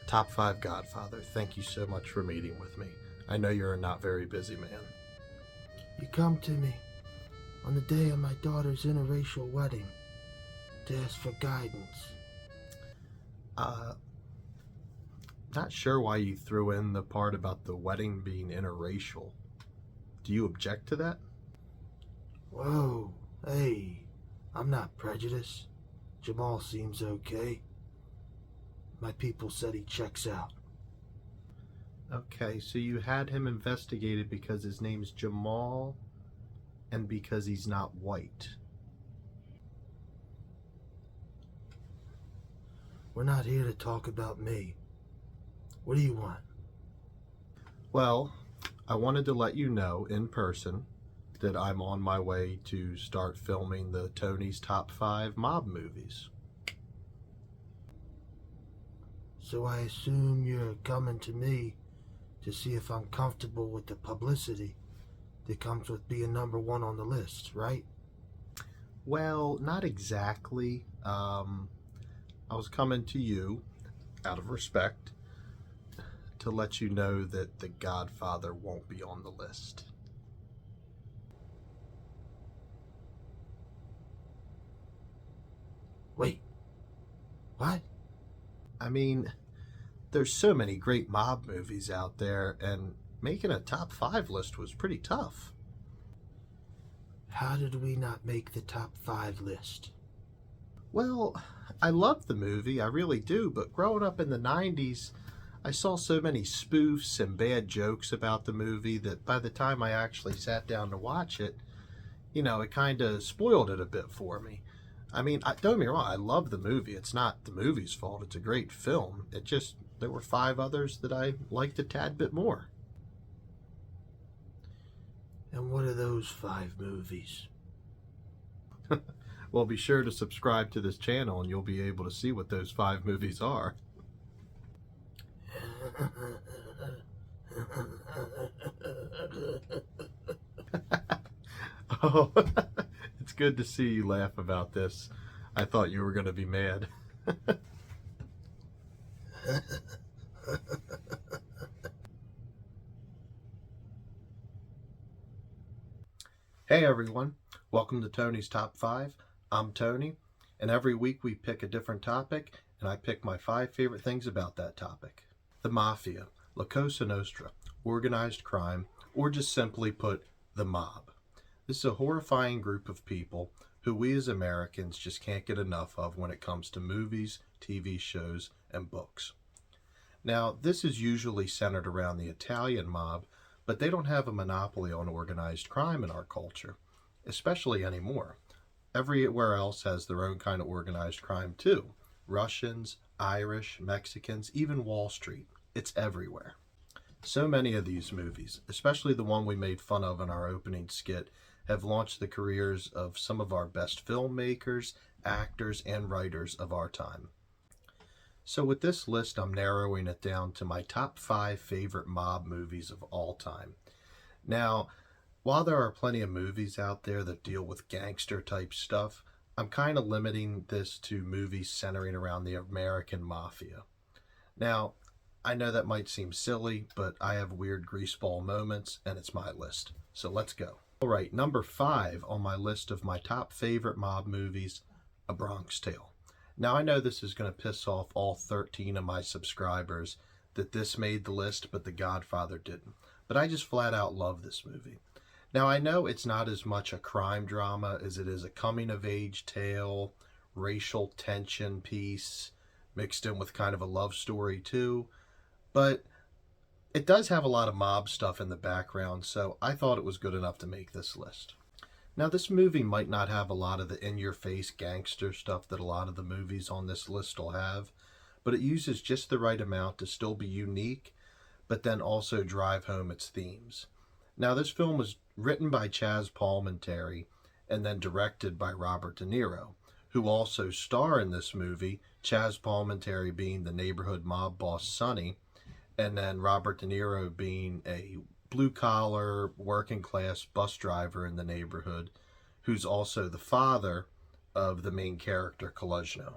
Top 5 Godfather, thank you so much for meeting with me. I know you're a not very busy man. You come to me on the day of my daughter's interracial wedding to ask for guidance. Not sure why you threw in the part about the wedding being interracial. Do you object to that? Whoa, hey, I'm not prejudiced. Jamal seems okay. My people said he checks out. Okay, so you had him investigated because his name's Jamal and because he's not white. We're not here to talk about me. What do you want? Well, I wanted to let you know in person that I'm on my way to start filming the Tony's Top 5 mob movies. So I assume you're coming to me to see if I'm comfortable with the publicity that comes with being number one on the list, right? Well, not exactly. I was coming to you out of respect to let you know that The Godfather won't be on the list. Wait, what? I mean, there's so many great mob movies out there, and making a top 5 list was pretty tough. How did we not make the top 5 list? Well, I love the movie, I really do, but growing up in the 90s, I saw so many spoofs and bad jokes about the movie that by the time I actually sat down to watch it, it kind of spoiled it a bit for me. I mean, don't get me wrong, I love the movie. It's not the movie's fault. It's a great film. There were 5 others that I liked a tad bit more. And what are those 5 movies? Well, be sure to subscribe to this channel and you'll be able to see what those 5 movies are. Oh, it's good to see you laugh about this. I thought you were going to be mad. Hey everyone, welcome to Tony's Top 5. I'm Tony, and every week we pick a different topic, and I pick my 5 favorite things about that topic. The mafia, La Cosa Nostra, organized crime, or just simply put, the mob. This is a horrifying group of people who we as Americans just can't get enough of when it comes to movies, TV shows, and books. Now, this is usually centered around the Italian mob, but they don't have a monopoly on organized crime in our culture, especially anymore. Everywhere else has their own kind of organized crime too. Russians, Irish, Mexicans, even Wall Street. It's everywhere. So many of these movies, especially the one we made fun of in our opening skit, have launched the careers of some of our best filmmakers, actors, and writers of our time. So with this list, I'm narrowing it down to my top 5 favorite mob movies of all time. Now, while there are plenty of movies out there that deal with gangster type stuff, I'm kind of limiting this to movies centering around the American mafia. Now, I know that might seem silly, but I have weird greaseball moments, and it's my list. So let's go. All right, number 5 on my list of my top favorite mob movies, A Bronx Tale. Now, I know this is going to piss off all 13 of my subscribers that this made the list, but The Godfather didn't. But I just flat out love this movie. Now, I know it's not as much a crime drama as it is a coming-of-age tale, racial tension piece, mixed in with kind of a love story too. But it does have a lot of mob stuff in the background, so I thought it was good enough to make this list. Now, this movie might not have a lot of the in-your-face gangster stuff that a lot of the movies on this list will have, but it uses just the right amount to still be unique, but then also drive home its themes. Now, this film was written by Chaz Palminteri and then directed by Robert De Niro, who also star in this movie, Chaz Palminteri being the neighborhood mob boss Sonny, and then Robert De Niro being a blue-collar, working-class bus driver in the neighborhood, who's also the father of the main character, Kolozhno.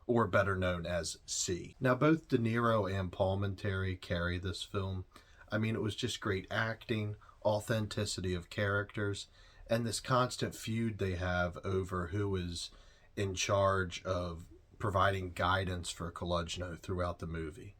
or better known as C. Now, both De Niro and Palminteri carry this film. I mean, it was just great acting, authenticity of characters, and this constant feud they have over who is in charge of providing guidance for Kolodjno throughout the movie.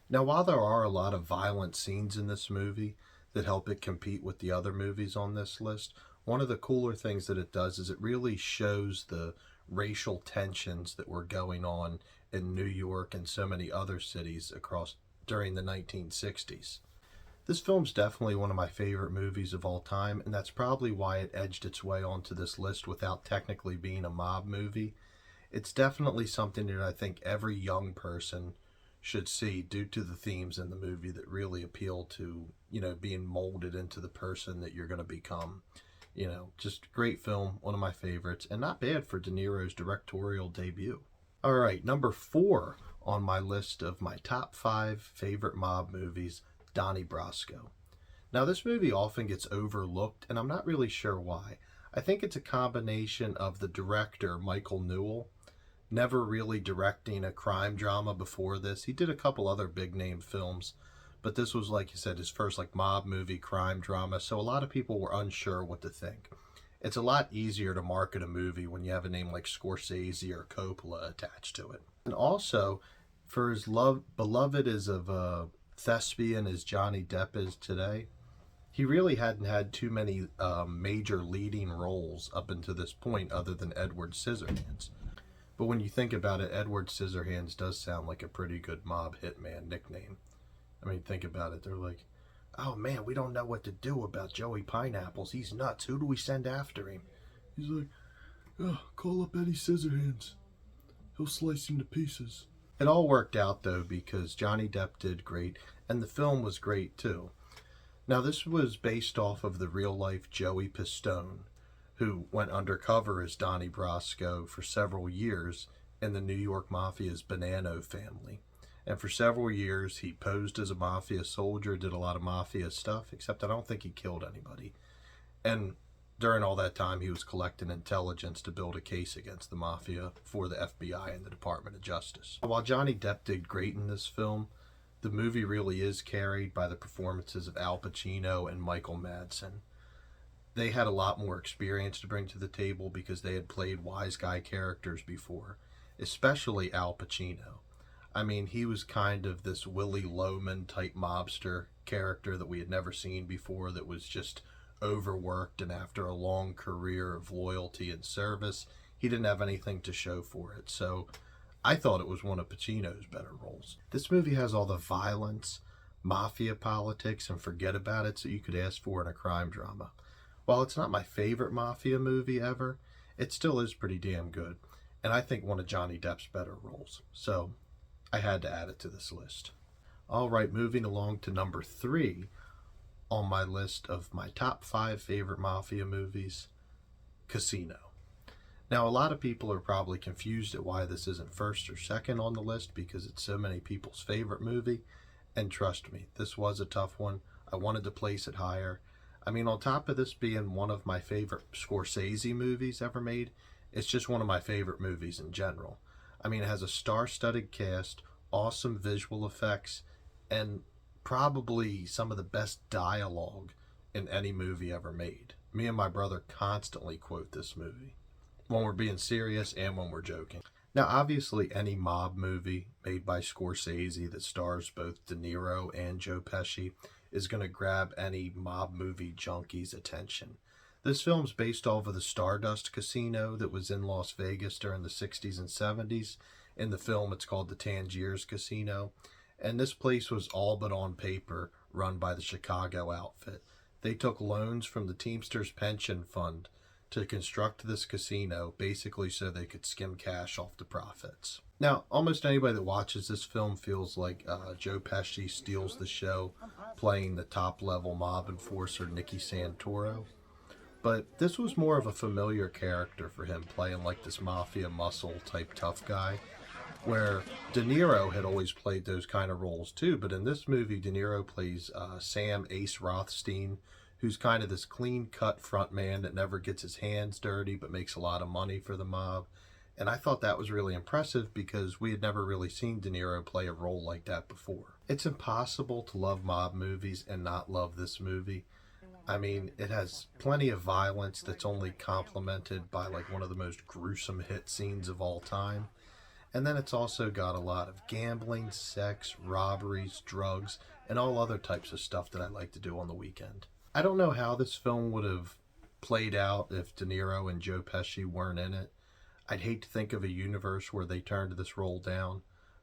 Now, while there are a lot of violent scenes in this movie that help it compete with the other movies on this list, one of the cooler things that it does is it really shows the racial tensions that were going on in New York and so many other cities across during the 1960s. This film's definitely one of my favorite movies of all time, and that's probably why it edged its way onto this list without technically being a mob movie. It's definitely something that I think every young person should see due to the themes in the movie that really appeal to, being molded into the person that you're going to become. Just great film, one of my favorites, and not bad for De Niro's directorial debut. All right, number 4 on my list of my top 5 favorite mob movies, Donnie Brosco. Now, this movie often gets overlooked, and I'm not really sure why. I think it's a combination of the director, Michael Newell, never really directing a crime drama before this. He did a couple other big name films, but this was, like you said, his first mob movie crime drama, so a lot of people were unsure what to think. It's a lot easier to market a movie when you have a name like Scorsese or Coppola attached to it. And also, for as beloved as of a thespian as Johnny Depp is today, he really hadn't had too many major leading roles up until this point other than Edward Scissorhands. But when you think about it, Edward Scissorhands does sound like a pretty good mob hitman nickname. I mean, think about it. They're like, oh man, we don't know what to do about Joey Pineapples. He's nuts. Who do we send after him? He's like, oh, call up Eddie Scissorhands. He'll slice him to pieces. It all worked out, though, because Johnny Depp did great, and the film was great, too. Now, this was based off of the real-life Joey Pistone, who went undercover as Donnie Brosco for several years in the New York Mafia's Bonanno family. And for several years, he posed as a mafia soldier, did a lot of mafia stuff, except I don't think he killed anybody. And during all that time, he was collecting intelligence to build a case against the mafia for the FBI and the Department of Justice. While Johnny Depp did great in this film, the movie really is carried by the performances of Al Pacino and Michael Madsen. They had a lot more experience to bring to the table because they had played wise guy characters before, especially Al Pacino. I mean, he was kind of this Willy Loman type mobster character that we had never seen before, that was just overworked, and after a long career of loyalty and service, he didn't have anything to show for it. So I thought it was one of Pacino's better roles. This movie has all the violence, mafia politics, and forget about it that you could ask for in a crime drama. While it's not my favorite mafia movie ever, it still is pretty damn good, and I think one of Johnny Depp's better roles. So I had to add it to this list. All right, moving along to number 3 on my list of my top 5 favorite mafia movies, Casino. Now, a lot of people are probably confused at why this isn't first or second on the list because it's so many people's favorite movie, and trust me, this was a tough one. I wanted to place it higher. I mean, on top of this being one of my favorite Scorsese movies ever made, it's just one of my favorite movies in general. I mean, it has a star-studded cast, awesome visual effects, and probably some of the best dialogue in any movie ever made. Me and my brother constantly quote this movie, when we're being serious and when we're joking. Now, obviously, any mob movie made by Scorsese that stars both De Niro and Joe Pesci is going to grab any mob movie junkie's attention. This film's based off of the Stardust Casino that was in Las Vegas during the 60s and 70s. In the film, it's called the Tangiers Casino. And this place was all but on paper run by the Chicago outfit. They took loans from the Teamsters Pension Fund to construct this casino, basically so they could skim cash off the profits. Now, almost anybody that watches this film feels like Joe Pesci steals the show, playing the top-level mob enforcer Nicky Santoro. But this was more of a familiar character for him, playing like this mafia muscle type tough guy, where De Niro had always played those kind of roles too. But in this movie, De Niro plays Sam Ace Rothstein, who's kind of this clean-cut front man that never gets his hands dirty but makes a lot of money for the mob. And I thought that was really impressive because we had never really seen De Niro play a role like that before. It's impossible to love mob movies and not love this movie. I mean, it has plenty of violence that's only complemented by like one of the most gruesome hit scenes of all time. And then it's also got a lot of gambling, sex, robberies, drugs, and all other types of stuff that I like to do on the weekend. I don't know how this film would have played out if De Niro and Joe Pesci weren't in it. I'd hate to think of a universe where they turned this role down,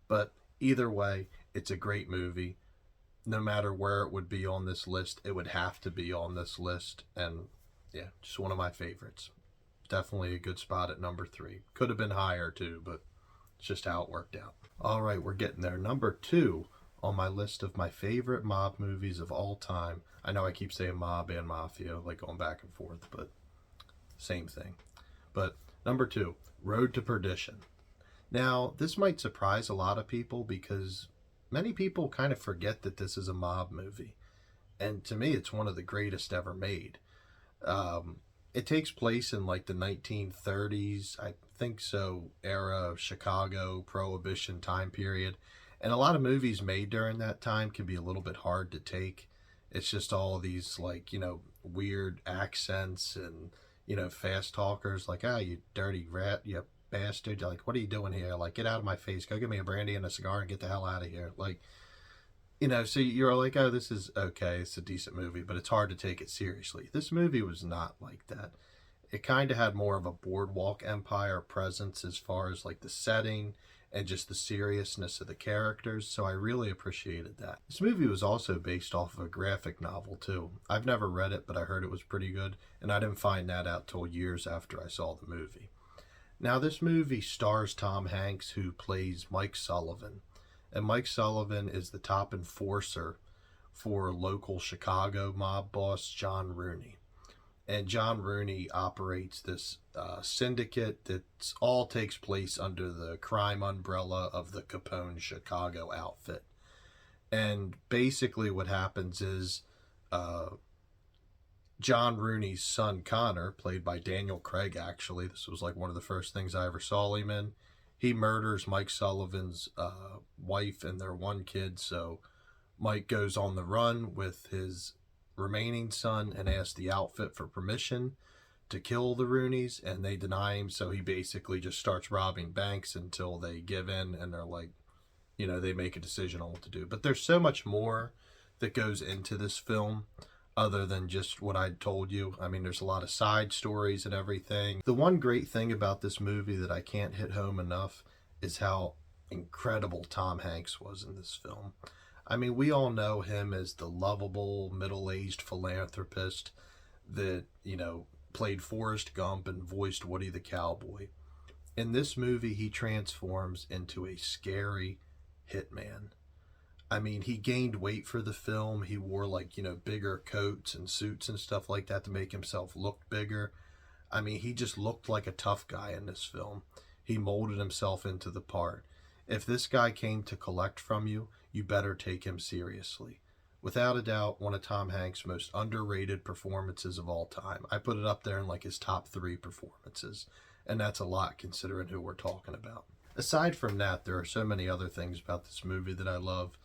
but either way, it's a great movie. No matter where it would be on this list, it would have to be on this list, and yeah, just one of my favorites. Definitely a good spot at number 3. Could have been higher too, but it's just how it worked out. All right, we're getting there. Number 2 on my list of my favorite mob movies of all time. I know I keep saying mob and mafia, like going back and forth, but same thing. But number 2, Road to Perdition. Now, this might surprise a lot of people because many people kind of forget that this is a mob movie. And to me, it's one of the greatest ever made. It takes place in like the 1930s, I think so, era of Chicago, Prohibition time period. And a lot of movies made during that time can be a little bit hard to take. It's just all these like, weird accents and, fast talkers like, ah, you dirty rat, you bastard. Like, what are you doing here? Like, get out of my face. Go get me a brandy and a cigar and get the hell out of here. Like, so you're like, oh, this is okay. It's a decent movie, but it's hard to take it seriously. This movie was not like that. It kind of had more of a Boardwalk Empire presence as far as like the setting and just the seriousness of the characters, so I really appreciated that. This movie was also based off of a graphic novel too. I've never read it, but I heard it was pretty good, and I didn't find that out till years after I saw the movie. Now, this movie stars Tom Hanks, who plays Mike Sullivan. And Mike Sullivan is the top enforcer for local Chicago mob boss John Rooney. And John Rooney operates this syndicate that all takes place under the crime umbrella of the Capone Chicago outfit. And basically what happens is John Rooney's son Connor, played by Daniel Craig actually, this was like one of the first things I ever saw him in, he murders Mike Sullivan's wife and their one kid, so Mike goes on the run with his remaining son and asks the outfit for permission to kill the Rooneys, and they deny him, so he basically just starts robbing banks until they give in and they're like, they make a decision on what to do. But there's so much more that goes into this film other than just what I told you. I mean, there's a lot of side stories and everything. The one great thing about this movie that I can't hit home enough is how incredible Tom Hanks was in this film. I mean, we all know him as the lovable, middle-aged philanthropist that, played Forrest Gump and voiced Woody the Cowboy. In this movie, he transforms into a scary hitman. I mean, he gained weight for the film. He wore bigger coats and suits and stuff like that to make himself look bigger. I mean, he just looked like a tough guy in this film. He molded himself into the part. If this guy came to collect from you, you better take him seriously. Without a doubt, one of Tom Hanks' most underrated performances of all time. I put it up there in his top 3 performances, and that's a lot considering who we're talking about. Aside from that, there are so many other things about this movie that I love.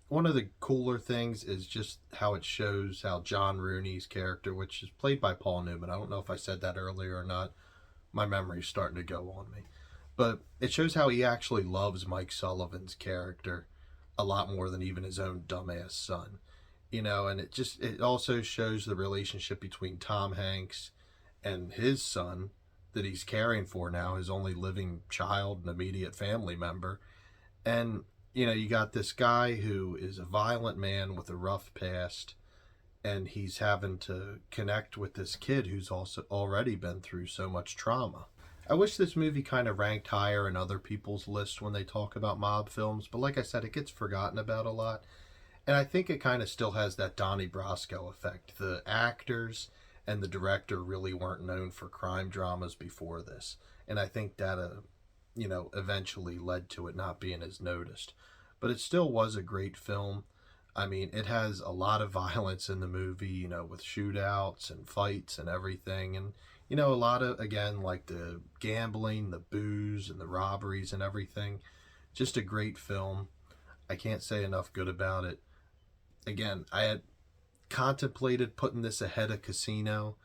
One of the cooler things is just how it shows how John Rooney's character, which is played by Paul Newman, I don't know if I said that earlier or not, my memory's starting to go on me, but it shows how he actually loves Mike Sullivan's character a lot more than even his own dumbass son, and it also shows the relationship between Tom Hanks and his son that he's caring for now, his only living child and immediate family member. And you got this guy who is a violent man with a rough past, and he's having to connect with this kid who's also already been through so much trauma. I wish this movie kind of ranked higher in other people's lists when they talk about mob films, but like I said, it gets forgotten about a lot. And I think it kind of still has that Donnie Brosco effect. The actors and the director really weren't known for crime dramas before this. And I think that, eventually led to it not being as noticed. But it still was a great film. I mean, it has a lot of violence in the movie, with shootouts and fights and everything. And, You know, a lot of, again, like the gambling, the booze, and the robberies and everything. Just a great film. I can't say enough good about it. Again, I had contemplated putting this ahead of Casino,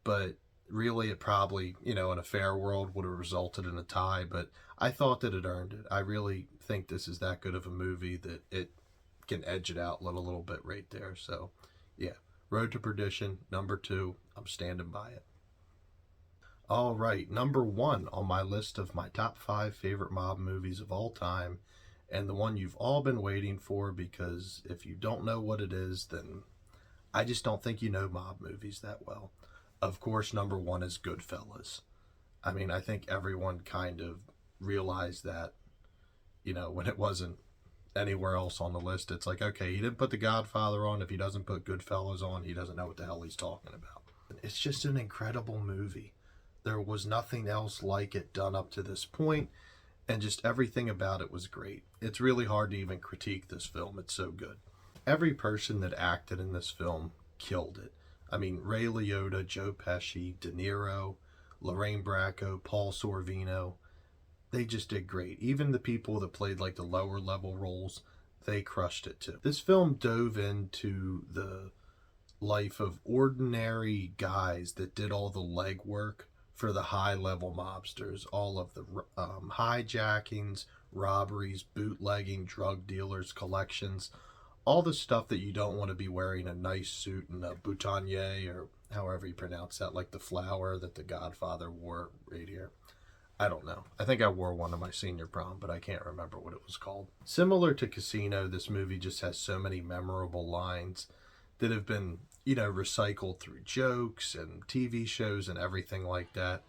but really it probably, in a fair world would have resulted in a tie, but I thought that it earned it. I really think this is that good of a movie that it can edge it out a little bit right there. So, yeah, Road to Perdition, number 2. I'm standing by it. All right, number 1 on my list of my top 5 favorite mob movies of all time, and the one you've all been waiting for, because if you don't know what it is, then I just don't think you know mob movies that well. Of course, number 1 is Goodfellas. I mean, I think everyone kind of realized that, when it wasn't anywhere else on the list. It's like, okay, he didn't put The Godfather on. If he doesn't put Goodfellas on, he doesn't know what the hell he's talking about. It's just an incredible movie. There was nothing else like it done up to this point, and just everything about it was great. It's really hard to even critique this film. It's so good. Every person that acted in this film killed it. I mean, Ray Liotta, Joe Pesci, De Niro, Lorraine Bracco, Paul Sorvino, they just did great. Even the people that played like the lower level roles, they crushed it too. This film dove into the life of ordinary guys that did all the legwork for the high level mobsters, all of the hijackings, robberies, bootlegging, drug dealers, collections, all the stuff that you don't want to be wearing a nice suit and a boutonniere, or however you pronounce that, like the flower that the Godfather wore right here. I don't know. I think I wore one on my senior prom, but I can't remember what it was called. Similar to Casino, this movie just has so many memorable lines that have been, recycled through jokes and TV shows and everything like that.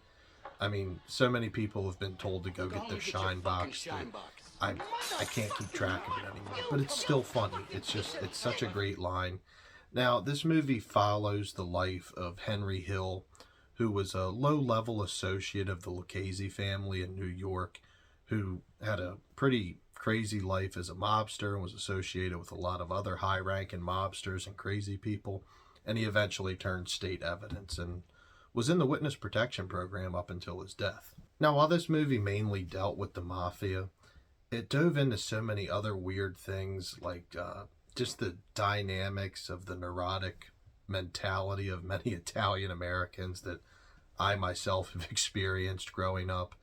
I mean, so many people have been told to go get their shine box. I can't keep track of it anymore, but it's still funny. It's such a great line. Now, this movie follows the life of Henry Hill, who was a low-level associate of the Lucchese family in New York, who had a pretty crazy life as a mobster and was associated with a lot of other high-ranking mobsters and crazy people, and he eventually turned state evidence and was in the witness protection program up until his death. Now, while this movie mainly dealt with the mafia, it dove into so many other weird things, like just the dynamics of the neurotic mentality of many Italian Americans that I myself have experienced growing up.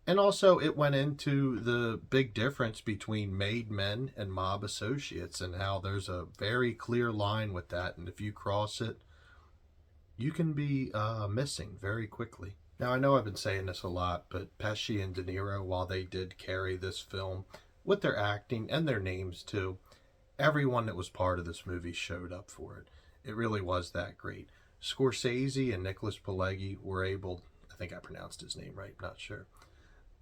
And also it went into the big difference between made men and mob associates, and how there's a very clear line with that, and if you cross it, you can be missing very quickly. Now, I know I've been saying this a lot, but Pesci and De Niro, while they did carry this film with their acting and their names too, everyone that was part of this movie showed up for it. It really was that great. Scorsese and Nicholas Pileggi were able, I think I pronounced his name right, not sure.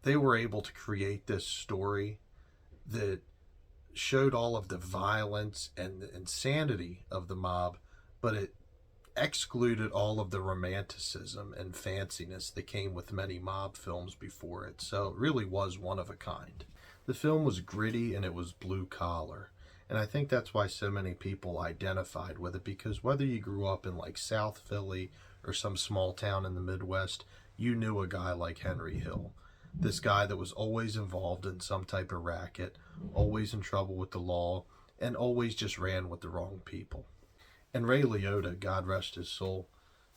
They were able to create this story that showed all of the violence and the insanity of the mob, but it excluded all of the romanticism and fanciness that came with many mob films before it. So it really was one of a kind. The film was gritty and it was blue collar. And I think that's why so many people identified with it, because whether you grew up in like South Philly or some small town in the Midwest, you knew a guy like Henry Hill. This guy that was always involved in some type of racket, always in trouble with the law, and always just ran with the wrong people. And Ray Liotta, God rest his soul,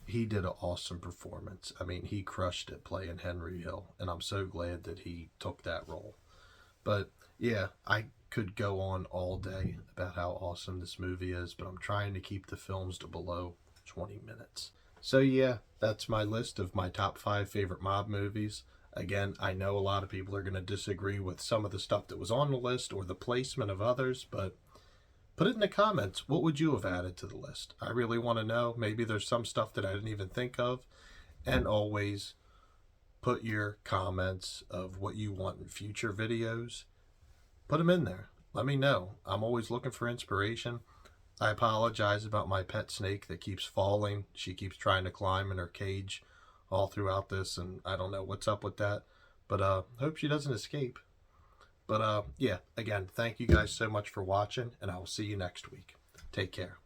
he did an awesome performance. I mean, he crushed it playing Henry Hill, and I'm so glad that he took that role. But yeah, I could go on all day about how awesome this movie is, but I'm trying to keep the films to below 20 minutes. So yeah, that's my list of my top 5 favorite mob movies. Again, I know a lot of people are going to disagree with some of the stuff that was on the list or the placement of others, but put it in the comments. What would you have added to the list? I really want to know. Maybe there's some stuff that I didn't even think of. And always put your comments of what you want in future videos. Put them in there. Let me know. I'm always looking for inspiration. I apologize about my pet snake that keeps falling. She keeps trying to climb in her cage all throughout this, and I don't know what's up with that. But hope she doesn't escape. But yeah, again, thank you guys so much for watching, and I will see you next week. Take care.